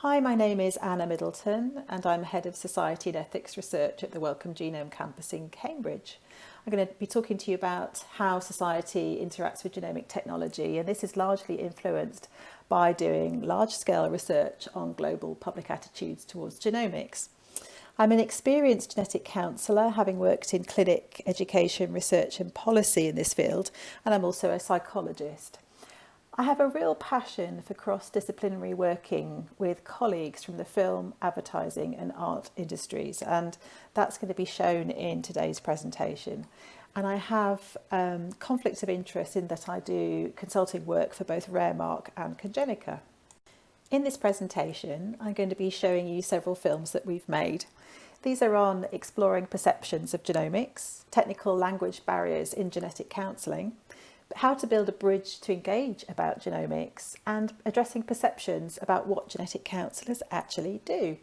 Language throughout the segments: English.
Hi, my name is Anna Middleton and I'm Head of Society and Ethics Research at the Wellcome Genome campus in Cambridge. I'm going to be talking to you about how society interacts with genomic technology, and this is largely influenced by doing large-scale research on global public attitudes towards genomics. I'm an experienced genetic counsellor, having worked in clinic, education, research and policy in this field, and I'm also a psychologist. I have a real passion for cross-disciplinary working with colleagues from the film, advertising and art industries, and that's going to be shown in today's presentation. And I have conflicts of interest in that I do consulting work for both Raremark and Congenica. In this presentation, I'm going to be showing you several films that we've made. These are on exploring perceptions of genomics, technical language barriers in genetic counselling, how to build a bridge to engage about genomics, and addressing perceptions about what genetic counsellors actually do.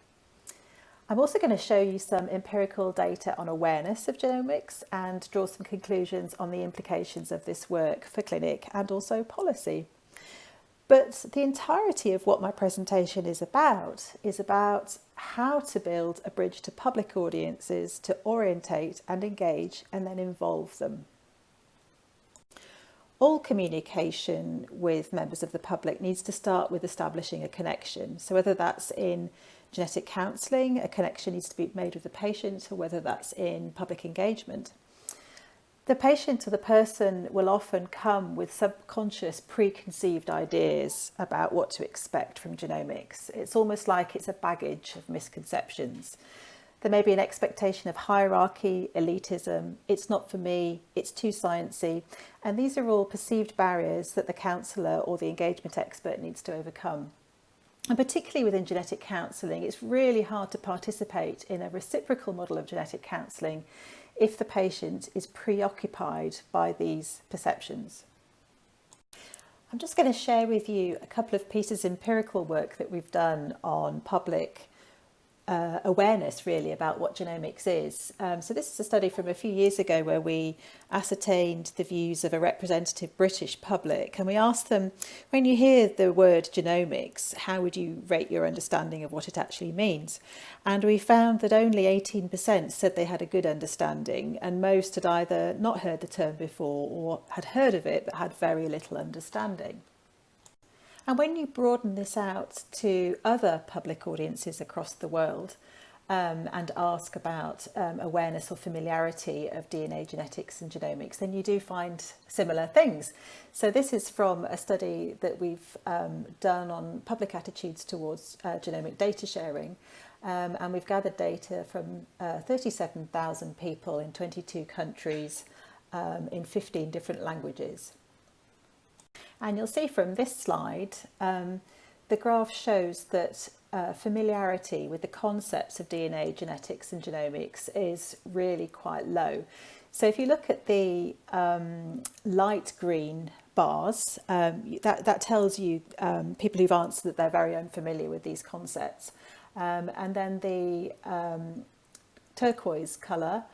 I'm also going to show you some empirical data on awareness of genomics and draw some conclusions on the implications of this work for clinic and also policy. But the entirety of what my presentation is about how to build a bridge to public audiences to orientate and engage and then involve them. All communication with members of the public needs to start with establishing a connection. So whether that's in genetic counselling, a connection needs to be made with the patient, or whether that's in public engagement. The patient or the person will often come with subconscious preconceived ideas about what to expect from genomics. It's almost like it's a baggage of misconceptions. There may be an expectation of hierarchy, elitism, it's not for me, it's too sciencey, and these are all perceived barriers that the counsellor or the engagement expert needs to overcome. And particularly within genetic counselling, it's really hard to participate in a reciprocal model of genetic counselling if the patient is preoccupied by these perceptions. I'm just going to share with you a couple of pieces of empirical work that we've done on public awareness really about what genomics is. So this is a study from a few years ago where we ascertained the views of a representative British public, and we asked them, when you hear the word genomics, how would you rate your understanding of what it actually means? And we found that only 18% said they had a good understanding, and most had either not heard the term before or had heard of it but had very little understanding. And when you broaden this out to other public audiences across the world and ask about awareness or familiarity of DNA genetics and genomics, then you do find similar things. So this is from a study that we've done on public attitudes towards genomic data sharing. And we've gathered data from 37,000 people in 22 countries in 15 different languages. And you'll see from this slide, the graph shows that familiarity with the concepts of DNA, genetics and genomics is really quite low. So if you look at the light green bars, that tells you people who've answered that they're very unfamiliar with these concepts. And then the turquoise colour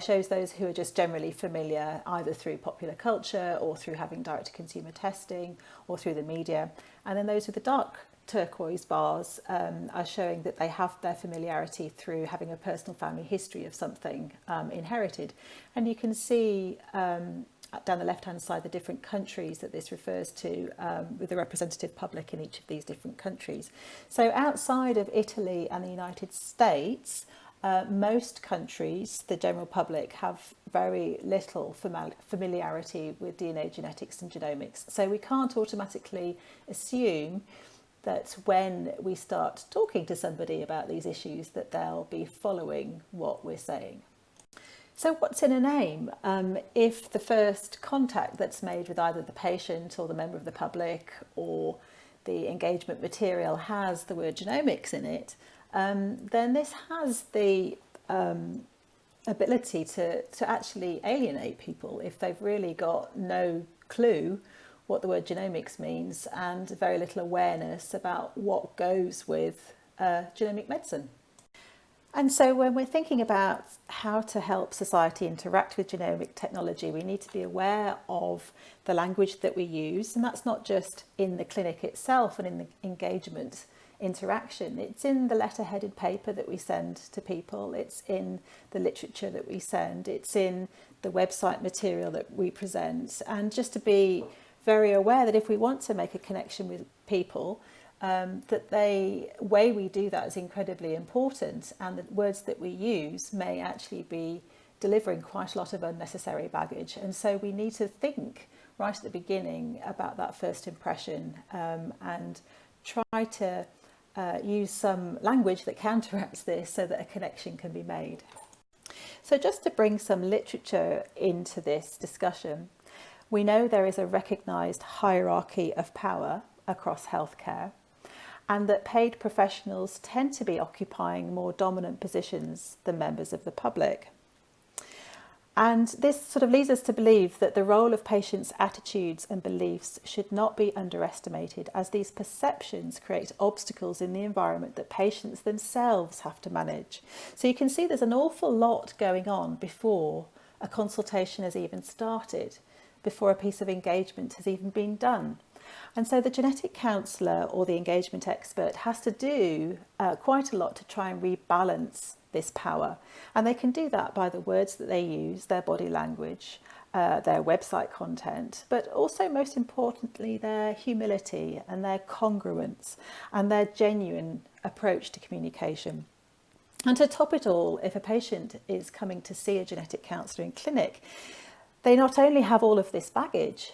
shows those who are just generally familiar either through popular culture or through having direct-to-consumer testing or through the media. And then those with the dark turquoise bars are showing that they have their familiarity through having a personal family history of something inherited. And you can see down the left-hand side the different countries that this refers to with the representative public in each of these different countries. So outside of Italy and the United States, most countries, the general public, have very little familiarity with DNA genetics and genomics. So we can't automatically assume that when we start talking to somebody about these issues that they'll be following what we're saying. So what's in a name? If the first contact that's made with either the patient or the member of the public or the engagement material has the word genomics in it, then this has the ability to actually alienate people if they've really got no clue what the word genomics means and very little awareness about what goes with genomic medicine. And so when we're thinking about how to help society interact with genomic technology, we need to be aware of the language that we use. And that's not just in the clinic itself and in the engagement interaction. It's in the letter-headed paper that we send to people. It's in the literature that we send. It's in the website material that we present. And just to be very aware that if we want to make a connection with people, that the way we do that is incredibly important, and the words that we use may actually be delivering quite a lot of unnecessary baggage. And so we need to think right at the beginning about that first impression, and try to use some language that counteracts this so that a connection can be made. So just to bring some literature into this discussion, we know there is a recognised hierarchy of power across healthcare, and that paid professionals tend to be occupying more dominant positions than members of the public. And this sort of leads us to believe that the role of patients' attitudes and beliefs should not be underestimated, as these perceptions create obstacles in the environment that patients themselves have to manage. So you can see there's an awful lot going on before a consultation has even started, before a piece of engagement has even been done. And so the genetic counsellor or the engagement expert has to do quite a lot to try and rebalance this power. And they can do that by the words that they use, their body language, their website content, but also most importantly, their humility and their congruence and their genuine approach to communication. And to top it all, if a patient is coming to see a genetic counsellor in clinic, they not only have all of this baggage,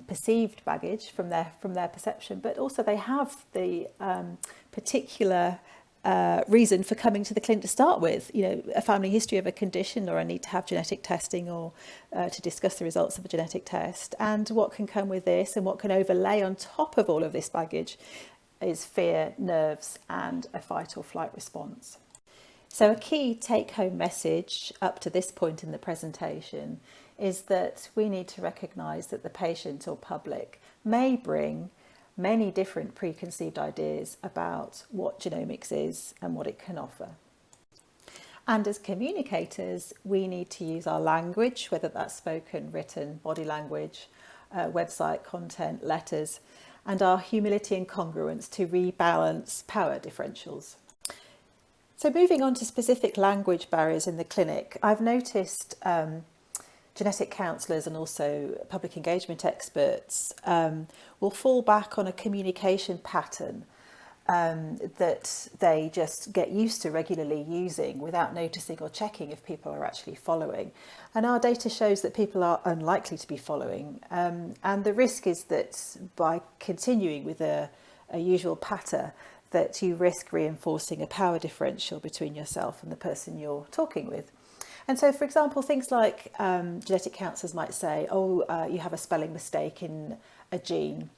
perceived baggage from their perception, but also they have the particular reason for coming to the clinic to start with, a family history of a condition, or a need to have genetic testing, or to discuss the results of a genetic test. And what can come with this and what can overlay on top of all of this baggage is fear, nerves, and a fight or flight response. So a key take-home message up to this point in the presentation is that we need to recognise that the patient or public may bring many different preconceived ideas about what genomics is and what it can offer. And as communicators, we need to use our language, whether that's spoken, written, body language, website content, letters, and our humility and congruence to rebalance power differentials. So moving on to specific language barriers in the clinic, I've noticed genetic counsellors and also public engagement experts will fall back on a communication pattern that they just get used to regularly using without noticing or checking if people are actually following. And our data shows that people are unlikely to be following. And the risk is that by continuing with a usual patter, that you risk reinforcing a power differential between yourself and the person you're talking with. And so, for example, things like genetic counsellors might say, you have a spelling mistake in a gene.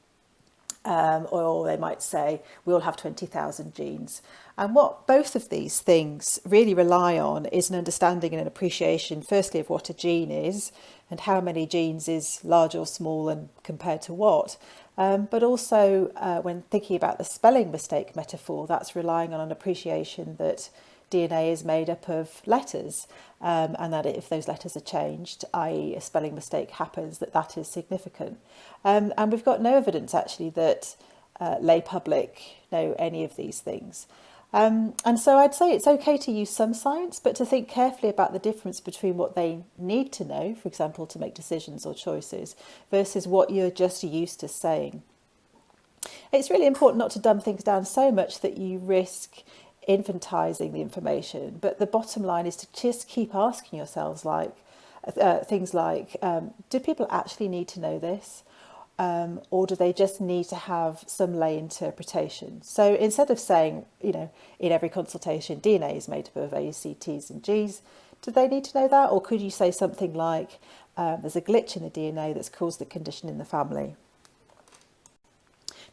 Or they might say, we all have 20,000 genes. And what both of these things really rely on is an understanding and an appreciation, firstly, of what a gene is and how many genes is large or small and compared to what. But also, when thinking about the spelling mistake metaphor, that's relying on an appreciation that DNA is made up of letters, and that if those letters are changed, i.e. a spelling mistake happens, that is significant. And we've got no evidence actually that lay public know any of these things. And so I'd say it's okay to use some science, but to think carefully about the difference between what they need to know, for example, to make decisions or choices, versus what you're just used to saying. It's really important not to dumb things down so much that you risk infantising the information, but the bottom line is to just keep asking yourselves things like, do people actually need to know this? Or do they just need to have some lay interpretation? So instead of saying, in every consultation, DNA is made up of A's, C's, T's and G's, do they need to know that? Or could you say something like, there's a glitch in the DNA that's caused the condition in the family?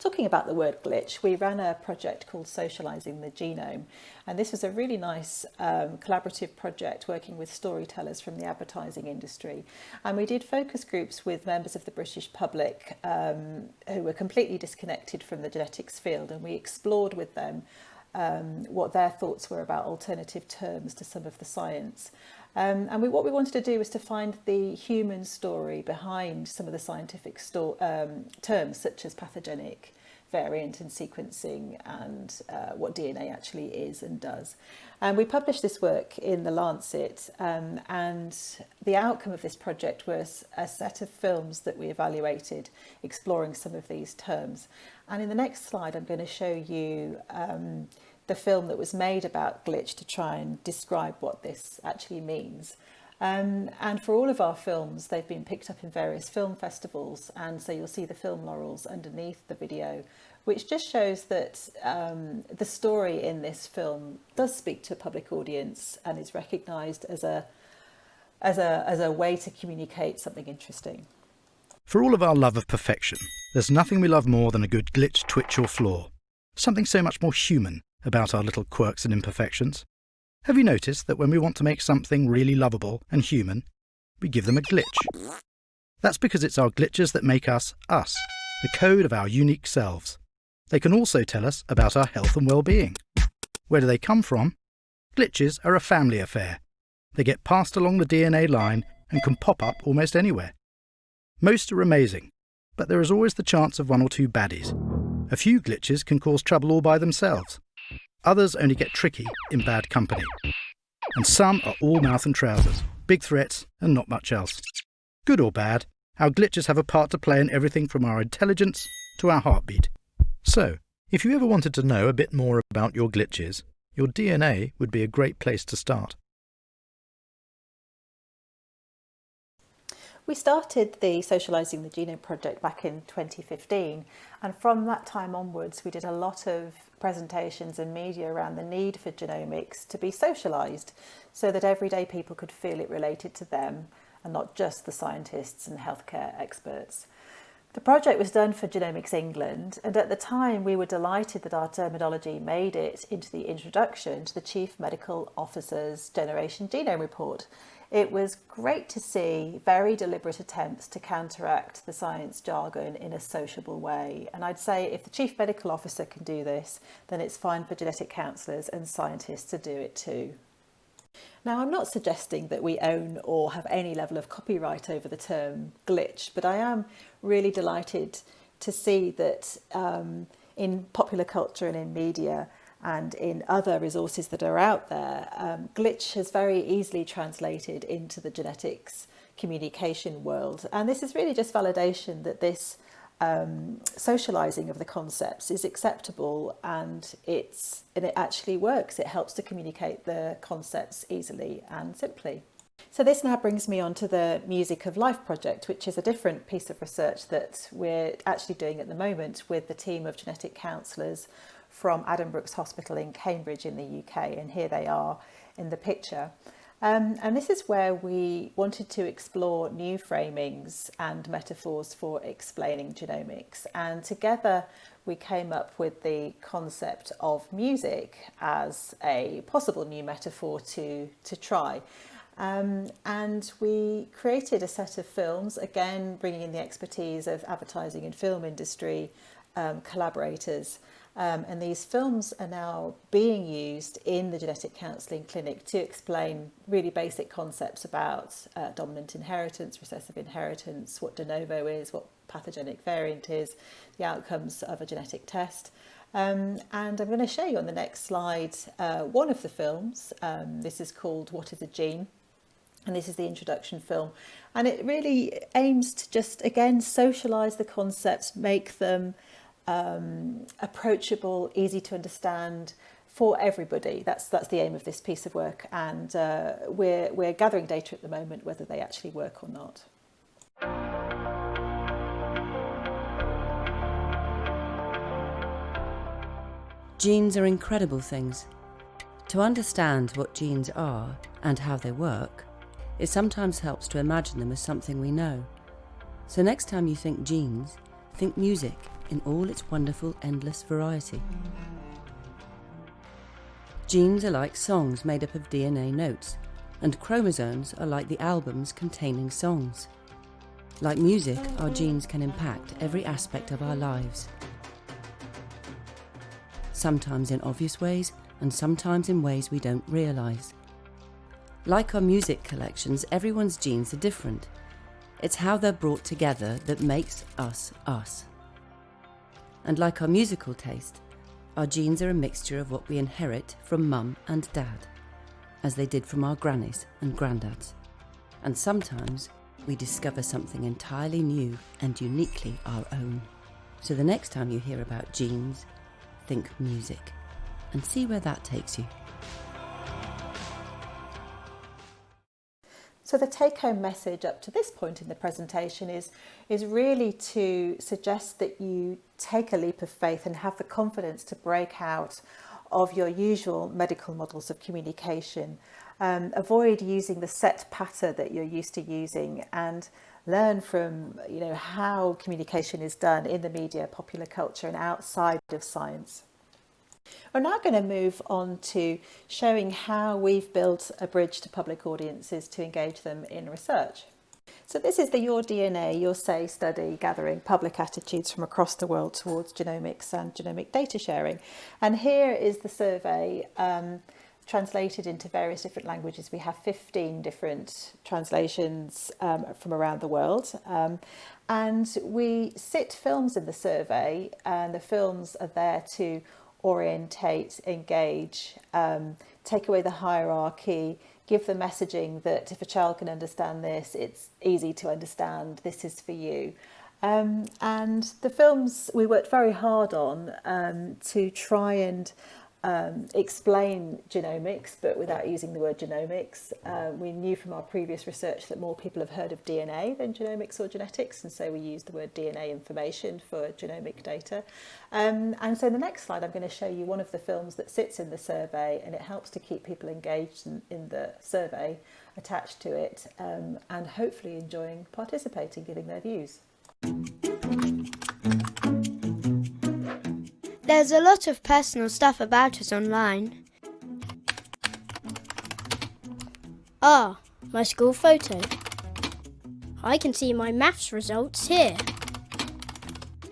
Talking about the word glitch, we ran a project called Socialising the Genome, and this was a really nice collaborative project working with storytellers from the advertising industry. And we did focus groups with members of the British public who were completely disconnected from the genetics field, and we explored with them what their thoughts were about alternative terms to some of the science. What we wanted to do was to find the human story behind some of the scientific terms, such as pathogenic, variant and sequencing, and what DNA actually is and does. And we published this work in The Lancet, and the outcome of this project was a set of films that we evaluated exploring some of these terms. And in the next slide, I'm going to show you the film that was made about glitch to try and describe what this actually means. And for all of our films, they've been picked up in various film festivals, and so you'll see the film laurels underneath the video, which just shows that the story in this film does speak to a public audience and is recognised as a way to communicate something interesting. For all of our love of perfection, there's nothing we love more than a good glitch, twitch or flaw. Something so much more human about our little quirks and imperfections. Have you noticed that when we want to make something really lovable and human, we give them a glitch? That's because it's our glitches that make us, the code of our unique selves. They can also tell us about our health and well-being. Where do they come from? Glitches are a family affair. They get passed along the DNA line and can pop up almost anywhere. Most are amazing, but there is always the chance of one or two baddies. A few glitches can cause trouble all by themselves. Others only get tricky in bad company. And some are all mouth and trousers, big threats and not much else. Good or bad, our glitches have a part to play in everything from our intelligence to our heartbeat. So, if you ever wanted to know a bit more about your glitches, your DNA would be a great place to start. We started the Socialising the Genome project back in 2015, and from that time onwards we did a lot of presentations and media around the need for genomics to be socialised so that everyday people could feel it related to them and not just the scientists and healthcare experts. The project was done for Genomics England, and at the time we were delighted that our terminology made it into the introduction to the Chief Medical Officer's Generation Genome Report. It was great to see very deliberate attempts to counteract the science jargon in a sociable way. And I'd say if the Chief Medical Officer can do this, then it's fine for genetic counsellors and scientists to do it too. Now, I'm not suggesting that we own or have any level of copyright over the term glitch, but I am really delighted to see that in popular culture and in media and in other resources that are out there, glitch has very easily translated into the genetics communication world. And this is really just validation that this socialising of the concepts is acceptable, and it actually works. It helps to communicate the concepts easily and simply. So this now brings me on to the Music of Life project, which is a different piece of research that we're actually doing at the moment with the team of genetic counsellors from Adam Brooks Hospital in Cambridge in the UK, and here they are in the picture. And this is where we wanted to explore new framings and metaphors for explaining genomics. And together we came up with the concept of music as a possible new metaphor to try. And we created a set of films, again bringing in the expertise of advertising and film industry collaborators. And these films are now being used in the genetic counselling clinic to explain really basic concepts about dominant inheritance, recessive inheritance, what de novo is, what pathogenic variant is, the outcomes of a genetic test. And I'm going to show you on the next slide one of the films. This is called What is a Gene? And this is the introduction film. And it really aims to just, again, socialise the concepts, make them approachable, easy to understand for everybody. That's the aim of this piece of work, and we're gathering data at the moment whether they actually work or not. Genes are incredible things. To understand what genes are and how they work, it sometimes helps to imagine them as something we know. So next time you think genes, think music in all its wonderful, endless variety. Genes are like songs made up of DNA notes, and chromosomes are like the albums containing songs. Like music, our genes can impact every aspect of our lives. sometimes in obvious ways and sometimes in ways we don't realise. Like our music collections, everyone's genes are different. It's how they're brought together that makes us us. And like our musical taste, our genes are a mixture of what we inherit from mum and dad, as they did from our grannies and granddads. And sometimes we discover something entirely new and uniquely our own. So the next time you hear about genes, think music and see where that takes you. So the take-home message up to this point in the presentation is really to suggest that you take a leap of faith and have the confidence to break out of your usual medical models of communication. Avoid using the set pattern that you're used to using and learn from how communication is done in the media, popular culture and outside of science. We're now going to move on to showing how we've built a bridge to public audiences to engage them in research. So this is the Your DNA, Your Say study gathering public attitudes from across the world towards genomics and genomic data sharing. And here is the survey translated into various different languages. We have 15 different translations from around the world. And we sit films in the survey, and the films are there to orientate, engage, take away the hierarchy, give the messaging that if a child can understand this, it's easy to understand, this is for you. And the films we worked very hard on to try and explain genomics, but without using the word genomics. We knew from our previous research that more people have heard of DNA than genomics or genetics, and so we used the word DNA information for genomic data. And so in the next slide, I'm going to show you one of the films that sits in the survey, and it helps to keep people engaged in the survey attached to it, and hopefully enjoying participating, giving their views. There's a lot of personal stuff about us online. Ah, my school photo. I can see my maths results here.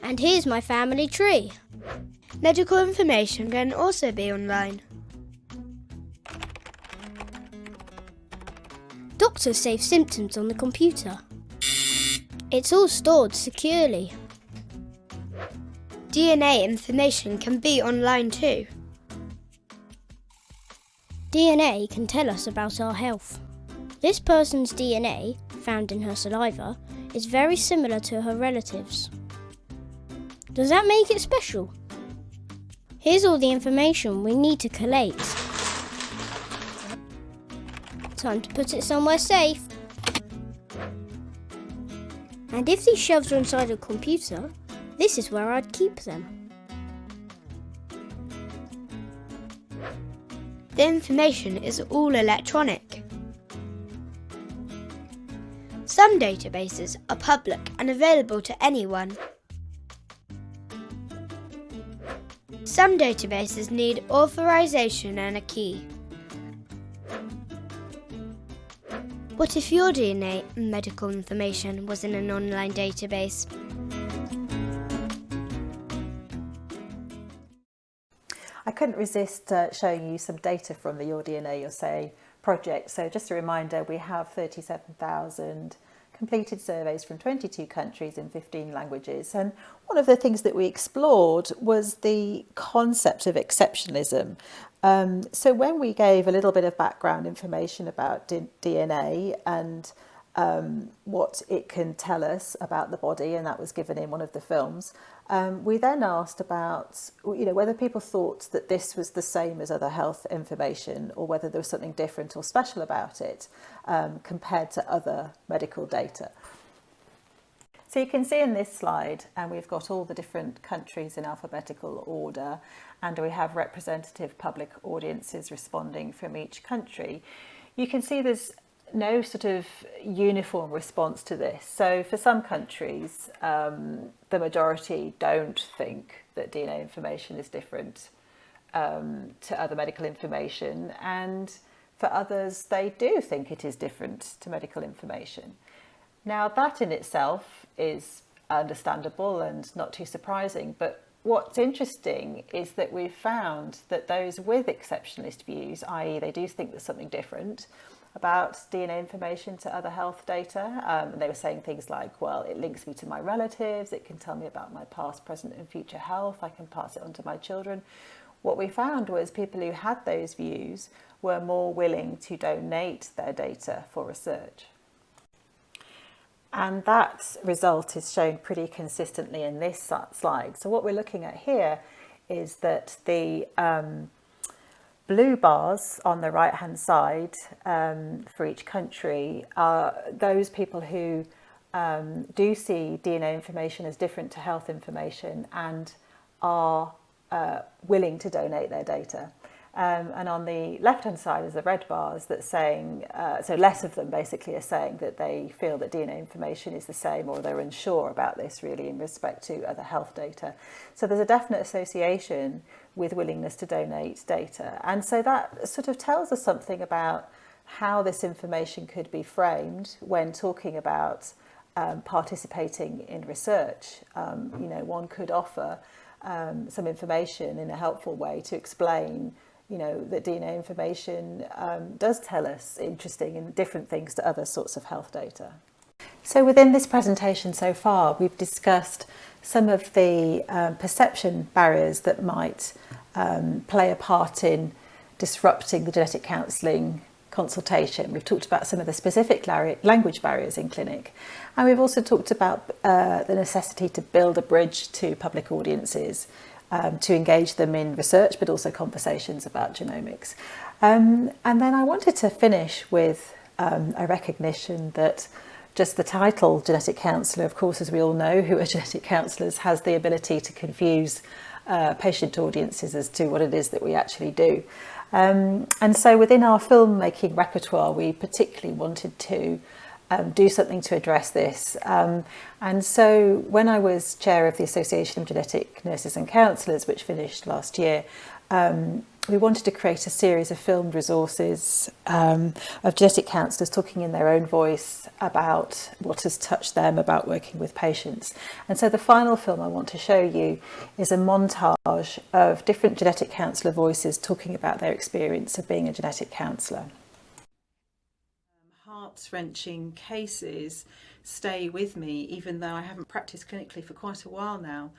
And here's my family tree. Medical information can also be online. Doctors save symptoms on the computer. It's all stored securely. DNA information can be online too. DNA can tell us about our health. This person's DNA, found in her saliva, is very similar to her relatives. Does that make it special? Here's all the information we need to collate. Time to put it somewhere safe. And if these shelves are inside a computer, this is where I'd keep them. The information is all electronic. Some databases are public and available to anyone. Some databases need authorization and a key. What if your DNA and medical information was in an online database? I couldn't resist showing you some data from the Your DNA, Your Say project. So just a reminder, we have 37,000 completed surveys from 22 countries in 15 languages. And one of the things that we explored was the concept of exceptionalism. So when we gave a little bit of background information about DNA and what it can tell us about the body, and that was given in one of the films, we then asked about whether people thought that this was the same as other health information or whether there was something different or special about it compared to other medical data. So you can see in this slide, and we've got all the different countries in alphabetical order, and we have representative public audiences responding from each country. You can see there's no sort of uniform response to this. So for some countries, the majority don't think that DNA information is different to other medical information, and for others, they do think it is different to medical information. Now, that in itself is understandable and not too surprising, but what's interesting is that we've found that those with exceptionalist views, i.e. they do think there's something different about DNA information to other health data, and they were saying things like, well, it links me to my relatives, it can tell me about my past, present and future health, I can pass it on to my children. What we found was people who had those views were more willing to donate their data for research. And that result is shown pretty consistently in this slide. So what we're looking at here is that the blue bars on the right hand side for each country are those people who do see DNA information as different to health information and are willing to donate their data. And on the left-hand side is the red bars that's saying, so less of them basically are saying that they feel that DNA information is the same, or they're unsure about this really in respect to other health data. So there's a definite association with willingness to donate data. And so that sort of tells us something about how this information could be framed when talking about participating in research. One could offer some information in a helpful way to explain that DNA information does tell us interesting and different things to other sorts of health data. So within this presentation so far, we've discussed some of the perception barriers that might play a part in disrupting the genetic counselling consultation. We've talked about some of the specific language barriers in clinic, and we've also talked about the necessity to build a bridge to public audiences to engage them in research, but also conversations about genomics. And then I wanted to finish with a recognition that just the title genetic counsellor, of course, as we all know who are genetic counsellors, has the ability to confuse patient audiences as to what it is that we actually do. And so within our filmmaking repertoire, we particularly wanted to do something to address this. And so when I was chair of the Association of Genetic Nurses and Counsellors, which finished last year, we wanted to create a series of filmed resources of genetic counsellors talking in their own voice about what has touched them about working with patients. And so the final film I want to show you is a montage of different genetic counsellor voices talking about their experience of being a genetic counsellor. Heart-wrenching cases stay with me, even though I haven't practiced clinically for quite a while now.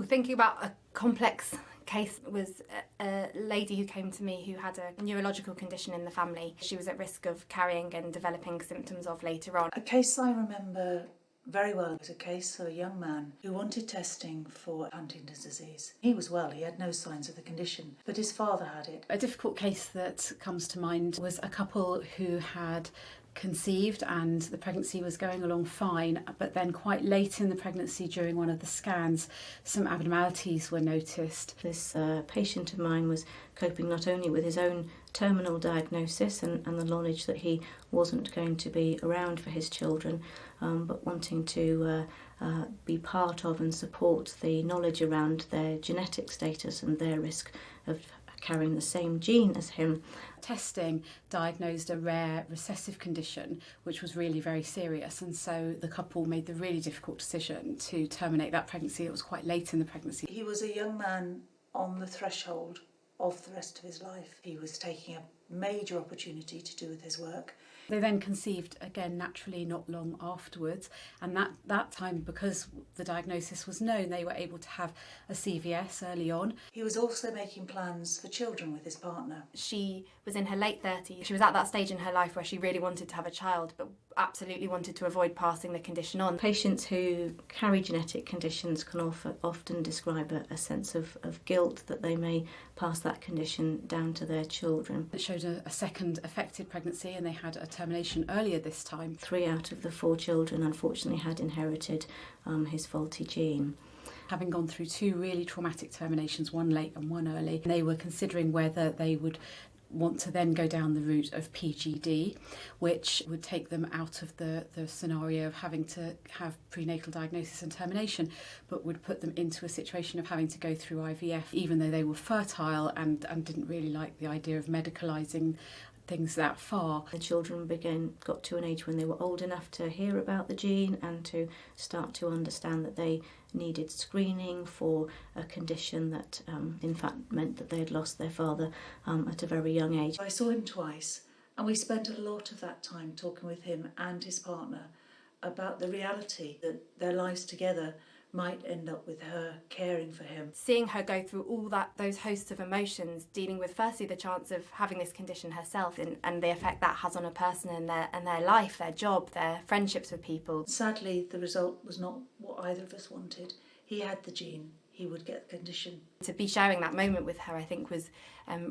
Thinking about a complex case was a lady who came to me who had a neurological condition in the family. She was at risk of carrying and developing symptoms of later on. A case I remember very well was a case of a young man who wanted testing for Huntington's disease. He was well, he had no signs of the condition, but his father had it. A difficult case that comes to mind was a couple who had conceived and the pregnancy was going along fine, but then quite late in the pregnancy during one of the scans some abnormalities were noticed. This patient of mine was coping not only with his own terminal diagnosis and the knowledge that he wasn't going to be around for his children, but wanting to be part of and support the knowledge around their genetic status and their risk of carrying the same gene as him. Testing diagnosed a rare recessive condition which was really very serious, and so the couple made the really difficult decision to terminate that pregnancy. It was quite late in the pregnancy. He was a young man on the threshold of the rest of his life. He was taking a major opportunity to do with his work. They then conceived again naturally not long afterwards, and that time, because the diagnosis was known, they were able to have a CVS early on. He was also making plans for children with his partner. She was in her late 30s. She was at that stage in her life where she really wanted to have a child, but absolutely wanted to avoid passing the condition on. Patients who carry genetic conditions can often describe a sense of guilt that they may pass that condition down to their children. It showed a second affected pregnancy, and they had a termination earlier this time. 3 out of the 4 children unfortunately had inherited his faulty gene. Having gone through 2 really traumatic terminations, one late and one early, they were considering whether they would want to then go down the route of PGD, which would take them out of the scenario of having to have prenatal diagnosis and termination, but would put them into a situation of having to go through IVF, even though they were fertile and didn't really like the idea of medicalising things that far. The children got to an age when they were old enough to hear about the gene and to start to understand that they needed screening for a condition that in fact meant that they had lost their father at a very young age. I saw him twice, and we spent a lot of that time talking with him and his partner about the reality that their lives together might end up with her caring for him. Seeing her go through all those hosts of emotions, dealing with firstly the chance of having this condition herself and the effect that has on a person and their life, their job, their friendships with people. Sadly, the result was not what either of us wanted. He had the gene, he would get the condition. To be sharing that moment with her, I think, was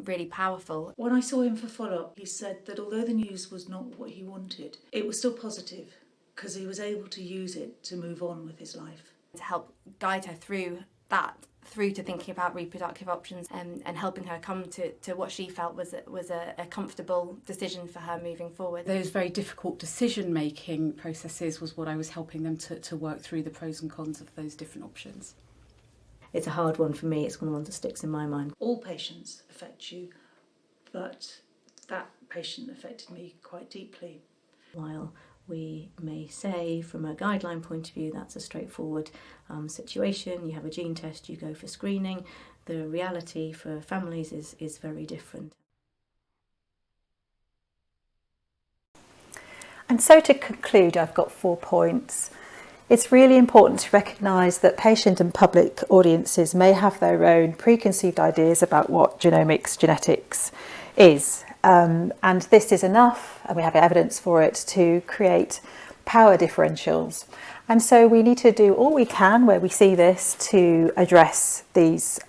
really powerful. When I saw him for follow-up, he said that although the news was not what he wanted, it was still positive because he was able to use it to move on with his life. To help guide her through to thinking about reproductive options and helping her come to what she felt was a comfortable decision for her moving forward. Those very difficult decision-making processes was what I was helping them to work through, the pros and cons of those different options. It's a hard one for me, it's one of the ones that sticks in my mind. All patients affect you, but that patient affected me quite deeply. While we may say from a guideline point of view that's a straightforward situation, you have a gene test, you go for screening, the reality for families is very different. And so to conclude, I've got 4 points. It's really important to recognise that patient and public audiences may have their own preconceived ideas about what genetics is. And this is enough, and we have evidence for it, to create power differentials. And so we need to do all we can where we see this to address these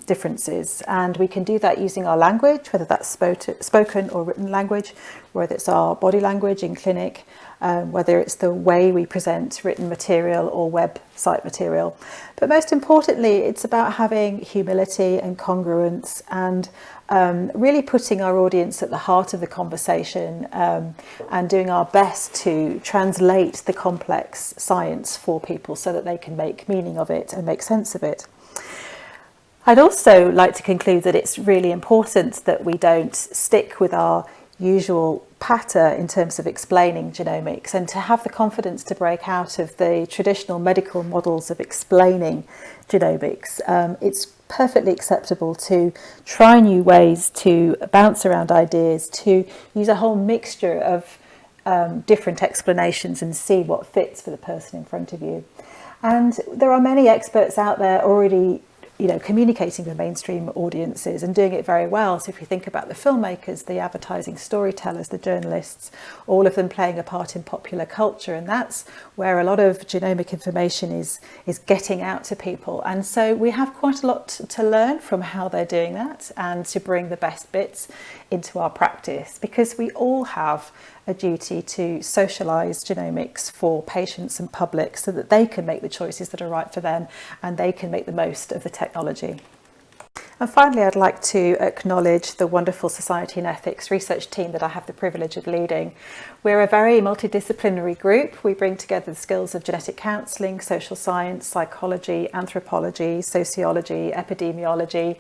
differences. And we can do that using our language, whether that's spoken or written language, whether it's our body language in clinic, whether it's the way we present written material or website material. But most importantly, it's about having humility and congruence and really putting our audience at the heart of the conversation and doing our best to translate the complex science for people so that they can make meaning of it and make sense of it. I'd also like to conclude that it's really important that we don't stick with our usual patter in terms of explaining genomics and to have the confidence to break out of the traditional medical models of explaining genomics. It's perfectly acceptable to try new ways to bounce around ideas, to use a whole mixture of different explanations and see what fits for the person in front of you. And there are many experts out there already communicating with mainstream audiences and doing it very well. So if you think about the filmmakers, the advertising storytellers, the journalists, all of them playing a part in popular culture, and that's where a lot of genomic information is getting out to people. And so we have quite a lot to learn from how they're doing that and to bring the best bits into our practice, because we all have a duty to socialise genomics for patients and public so that they can make the choices that are right for them and they can make the most of the technology. And finally, I'd like to acknowledge the wonderful Society and Ethics research team that I have the privilege of leading. We're a very multidisciplinary group. We bring together the skills of genetic counselling, social science, psychology, anthropology, sociology, epidemiology,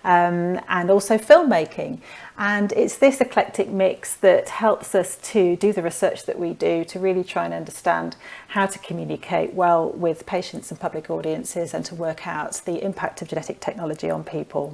and also filmmaking. And it's this eclectic mix that helps us to do the research that we do to really try and understand how to communicate well with patients and public audiences and to work out the impact of genetic technology on people.